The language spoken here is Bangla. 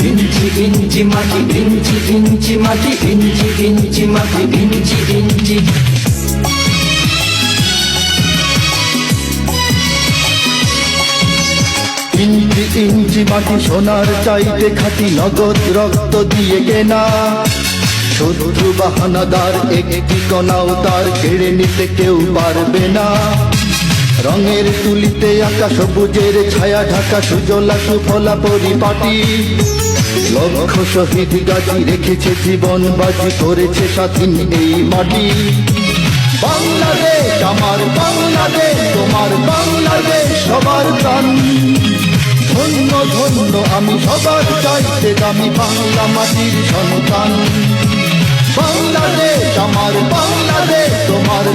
ইঞ্চি ইঞ্চি মাটি, ইঞ্চি ইঞ্চি মাটি, ইঞ্চি ইঞ্চি মাটি, ইঞ্চি ইঞ্চি। ইঞ্চি ইঞ্চি মাটি সোনার চাইতে খাঁটি, নগদ রক্ত দিয়ে কেনা। শত্রু বাহানাদার একটি কণাও তার কেড়ে নিতে কেউ পারবে না। রঙের তুলিতে আঁকা সবুজের ছায়া ঢাকা সুজলা সুফলা পরিপাটি। লক্ষ শহীদ গাজী রেখেছে জীবন বাজি, করেছে স্বাধীন এই মাটি। বাংলাদেশ আমার বাংলাদেশ, তোমার বাংলাদেশ সবার প্রাণ। ধন্য ধন্য আমি সবার চাইতে দামি বাংলা মাটির সন্তান। বাংলাদেশ আমার বাংলাদেশ, তোমার